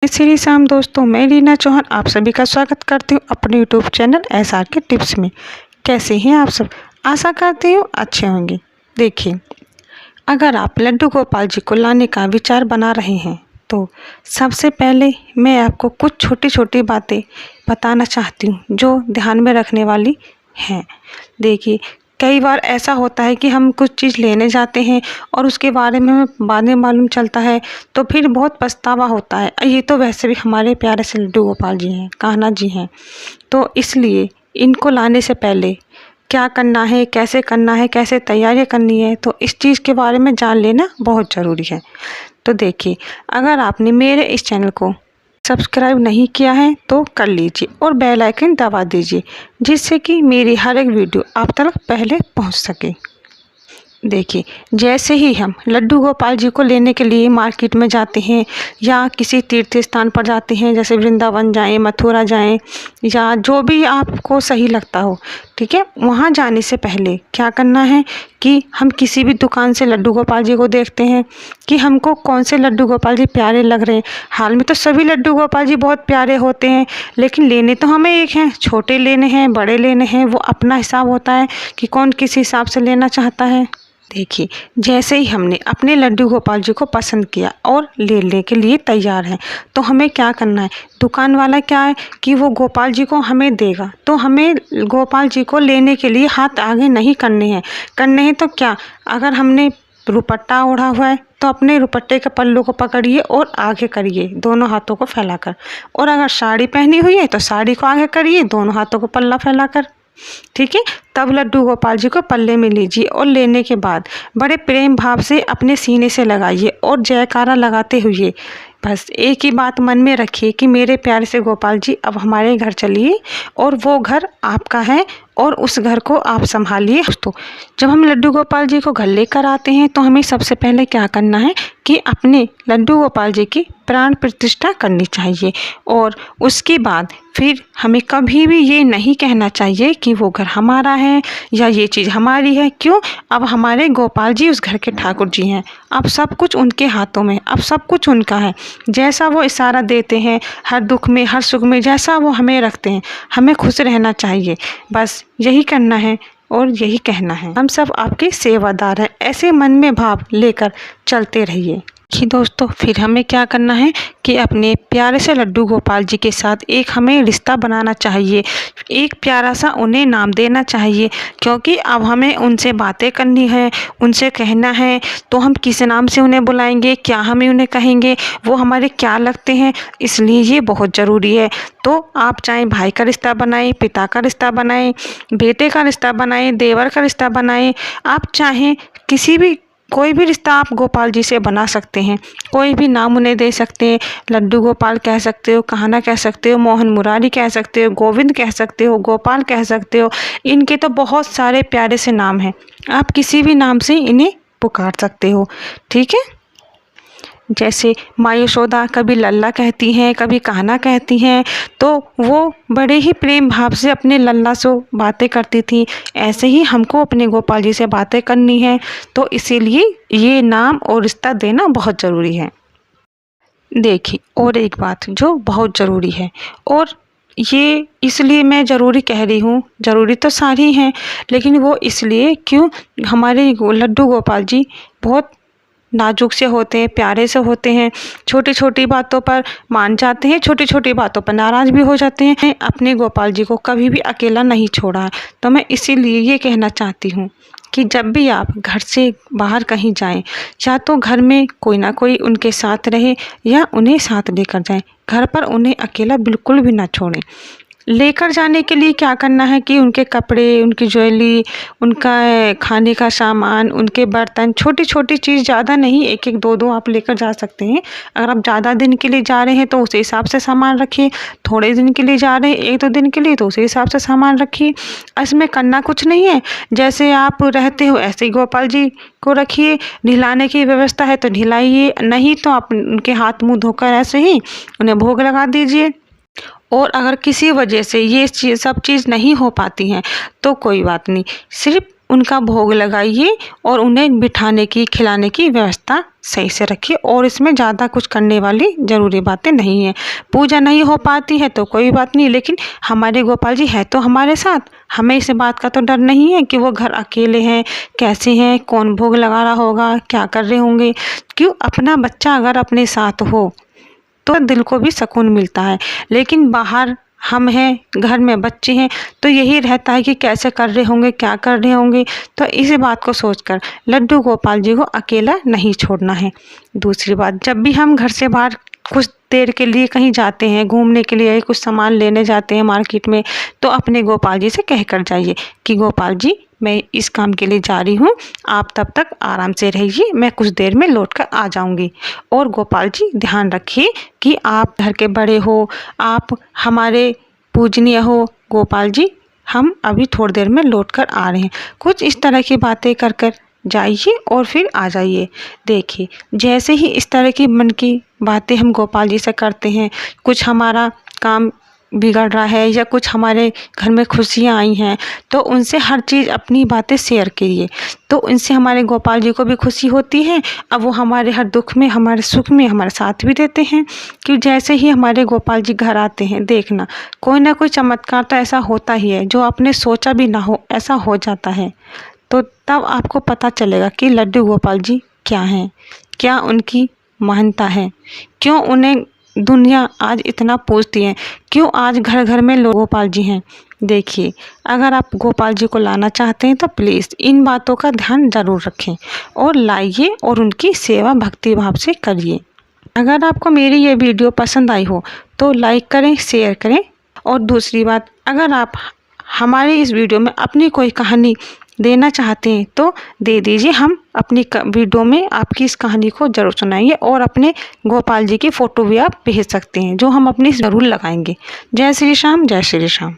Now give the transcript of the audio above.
श्री शाम दोस्तों, मैं रीना चौहान आप सभी का स्वागत करती हूँ अपने यूट्यूब चैनल SRK टिप्स में। कैसे हैं आप सब? आशा करती हूँ अच्छे होंगे। देखिए, अगर आप लड्डू गोपाल जी को लाने का विचार बना रहे हैं तो सबसे पहले मैं आपको कुछ छोटी छोटी बातें बताना चाहती हूँ जो ध्यान में रखने वाली हैं। देखिए, कई बार ऐसा होता है कि हम कुछ चीज़ लेने जाते हैं और उसके बारे में हमें बाद में मालूम चलता है तो फिर बहुत पछतावा होता है। ये तो वैसे भी हमारे प्यारे से लड्डू गोपाल जी हैं, कान्हा जी हैं, तो इसलिए इनको लाने से पहले क्या करना है, कैसे करना है, कैसे तैयारियां करनी है, तो इस चीज़ के बारे में जान लेना बहुत ज़रूरी है। तो देखिए, अगर आपने मेरे इस चैनल को सब्सक्राइब नहीं किया है तो कर लीजिए और बेल आइकन दबा दीजिए जिससे कि मेरी हर एक वीडियो आप तक पहले पहुंच सके। देखिए, जैसे ही हम लड्डू गोपाल जी को लेने के लिए मार्केट में जाते हैं या किसी तीर्थ स्थान पर जाते हैं, जैसे वृंदावन जाएं, मथुरा जाएं या जो भी आपको सही लगता हो, ठीक है, वहाँ जाने से पहले क्या करना है कि हम किसी भी दुकान से लड्डू गोपाल जी को देखते हैं कि हमको कौन से लड्डू गोपाल जी प्यारे लग रहे हैं। हाल में तो सभी लड्डू गोपाल जी बहुत प्यारे होते हैं, लेकिन लेने तो हमें एक हैं, छोटे लेने हैं, बड़े लेने हैं, वो अपना हिसाब होता है कि कौन किस हिसाब से लेना चाहता है। देखिए, जैसे ही हमने अपने लड्डू गोपाल जी को पसंद किया और लेने के लिए तैयार हैं तो हमें क्या करना है, दुकान वाला क्या है कि वो गोपाल जी को हमें देगा, तो हमें गोपाल जी को लेने के लिए हाथ आगे नहीं करने हैं तो क्या, अगर हमने दुपट्टा ओढ़ा हुआ है तो अपने दुपट्टे के पल्लू को पकड़िए और आगे करिए दोनों हाथों को फैलाकर, और अगर साड़ी पहनी हुई है तो साड़ी को आगे करिए दोनों हाथों को पल्ला फैलाकर, ठीक है। तब लड्डू गोपाल जी को पल्ले में लीजिए और लेने के बाद बड़े प्रेम भाव से अपने सीने से लगाइए और जयकारा लगाते हुए बस एक ही बात मन में रखिए कि मेरे प्यारे से गोपाल जी अब हमारे घर चलिए और वो घर आपका है और उस घर को आप संभालिए। दोस्तों, जब हम लड्डू गोपाल जी को घर लेकर आते हैं तो हमें सबसे पहले क्या करना है कि अपने लड्डू गोपाल जी की प्राण प्रतिष्ठा करनी चाहिए और उसके बाद फिर हमें कभी भी ये नहीं कहना चाहिए कि वो घर हमारा है या ये चीज़ हमारी है। क्यों? अब हमारे गोपाल जी उस घर के ठाकुर जी हैं, अब सब कुछ उनके हाथों में, अब सब कुछ उनका है। जैसा वो इशारा देते हैं, हर दुख में हर सुख में जैसा वो हमें रखते हैं, हमें खुश रहना चाहिए। बस यही करना है और यही कहना है, हम सब आपके सेवादार हैं, ऐसे मन में भाव लेकर चलते रहिए। कि दोस्तों, फिर हमें क्या करना है कि अपने प्यारे से लड्डू गोपाल जी के साथ एक हमें रिश्ता बनाना चाहिए, एक प्यारा सा उन्हें नाम देना चाहिए, क्योंकि अब हमें उनसे बातें करनी है, उनसे कहना है, तो हम किस नाम से उन्हें बुलाएंगे, क्या हमें उन्हें कहेंगे, वो हमारे क्या लगते हैं, इसलिए ये बहुत ज़रूरी है। तो आप चाहे भाई का रिश्ता बनाएं, पिता का रिश्ता बनाएं, बेटे का रिश्ता बनाएं, देवर का रिश्ता बनाएं, आप चाहें किसी भी कोई भी रिश्ता आप गोपाल जी से बना सकते हैं, कोई भी नाम उन्हें दे सकते हैं। लड्डू गोपाल कह सकते हो, कान्हा कह सकते हो, मोहन मुरारी कह सकते हो, गोविंद कह सकते हो, गोपाल कह सकते हो, इनके तो बहुत सारे प्यारे से नाम हैं, आप किसी भी नाम से इन्हें पुकार सकते हो, ठीक है। जैसे माँ यशोदा कभी लल्ला कहती हैं, कभी कान्हा कहती हैं, तो वो बड़े ही प्रेम भाव से अपने लल्ला से बातें करती थी, ऐसे ही हमको अपने गोपाल जी से बातें करनी है, तो इसीलिए ये नाम और रिश्ता देना बहुत ज़रूरी है। देखिए, और एक बात जो बहुत ज़रूरी है, और ये इसलिए मैं ज़रूरी कह रही हूँ, ज़रूरी तो सारी हैं, लेकिन वो इसलिए क्यों, हमारे लड्डू गोपाल जी बहुत नाजुक से होते हैं, प्यारे से होते हैं, छोटी छोटी बातों पर मान जाते हैं, छोटी छोटी बातों पर नाराज़ भी हो जाते हैं। मैं अपने गोपाल जी को कभी भी अकेला नहीं छोड़ा है, तो मैं इसीलिए ये कहना चाहती हूँ कि जब भी आप घर से बाहर कहीं जाएं, या तो घर में कोई ना कोई उनके साथ रहे या उन्हें साथ लेकर जाएं, घर पर उन्हें अकेला बिल्कुल भी ना छोड़ें। लेकर जाने के लिए क्या करना है कि उनके कपड़े, उनकी ज्वेलरी, उनका खाने का सामान, उनके बर्तन, छोटी छोटी चीज़, ज़्यादा नहीं, एक एक दो दो आप लेकर जा सकते हैं। अगर आप ज़्यादा दिन के लिए जा रहे हैं तो उस हिसाब से सामान रखिए, थोड़े दिन के लिए जा रहे हैं एक दो दिन के लिए तो उसी हिसाब से सामान रखिए। इसमें करना कुछ नहीं है, जैसे आप रहते हो ऐसे ही गोपाल जी को रखिए, नहलाने की व्यवस्था है तो नहलाइए, नहीं तो आप उनके हाथ मुँह धोकर ऐसे ही उन्हें भोग लगा दीजिए। और अगर किसी वजह से ये सब चीज़ नहीं हो पाती हैं तो कोई बात नहीं, सिर्फ उनका भोग लगाइए और उन्हें बिठाने की खिलाने की व्यवस्था सही से रखिए। और इसमें ज़्यादा कुछ करने वाली ज़रूरी बातें नहीं हैं। पूजा नहीं हो पाती है तो कोई बात नहीं, लेकिन हमारे गोपाल जी है तो हमारे साथ, हमें इस बात का तो डर नहीं है कि वो घर अकेले हैं, कैसे हैं, कौन भोग लगा रहा होगा, क्या कर रहे होंगे। क्यों, अपना बच्चा अगर अपने साथ हो तो दिल को भी सुकून मिलता है। लेकिन बाहर हम हैं, घर में बच्चे हैं, तो यही रहता है कि कैसे कर रहे होंगे, क्या कर रहे होंगे। तो इसी बात को सोचकर लड्डू गोपाल जी को अकेला नहीं छोड़ना है। दूसरी बात, जब भी हम घर से बाहर कुछ देर के लिए कहीं जाते हैं, घूमने के लिए कुछ सामान लेने जाते हैं मार्केट में, तो अपने गोपाल जी से कह कर जाइए कि गोपाल जी मैं इस काम के लिए जा रही हूँ, आप तब तक आराम से रहिए, मैं कुछ देर में लौट कर आ जाऊँगी। और गोपाल जी ध्यान रखिए कि आप घर के बड़े हो, आप हमारे पूजनीय हो, गोपाल जी हम अभी थोड़ी देर में लौट कर आ रहे हैं। कुछ इस तरह की बातें कर कर जाइए और फिर आ जाइए। देखिए, जैसे ही इस तरह की मन की बातें हम गोपाल जी से करते हैं, कुछ हमारा काम बिगड़ रहा है या कुछ हमारे घर में खुशियाँ आई हैं, तो उनसे हर चीज़ अपनी बातें शेयर करिए। तो उनसे हमारे गोपाल जी को भी खुशी होती है। अब वो हमारे हर दुख में, हमारे सुख में हमारा साथ भी देते हैं। कि जैसे ही हमारे गोपाल जी घर आते हैं, देखना कोई ना कोई चमत्कार तो ऐसा होता ही है, जो आपने सोचा भी ना हो ऐसा हो जाता है। तो तब आपको पता चलेगा कि लड्डू गोपाल जी क्या हैं, क्या उनकी महानता है, क्यों उन्हें दुनिया आज इतना पूजती है, क्यों आज घर घर में लोग गोपाल जी हैं। देखिए, अगर आप गोपाल जी को लाना चाहते हैं तो प्लीज़ इन बातों का ध्यान ज़रूर रखें और लाइए और उनकी सेवा भक्ति भाव से करिए। अगर आपको मेरी ये वीडियो पसंद आई हो तो लाइक करें, शेयर करें। और दूसरी बात, अगर आप हमारे इस वीडियो में अपनी कोई कहानी देना चाहते हैं तो दे दीजिए, हम अपनी वीडियो में आपकी इस कहानी को ज़रूर सुनाएंगे। और अपने गोपाल जी की फ़ोटो भी आप भेज सकते हैं, जो हम अपनी ज़रूर लगाएंगे। जय श्री श्याम, जय श्री श्याम।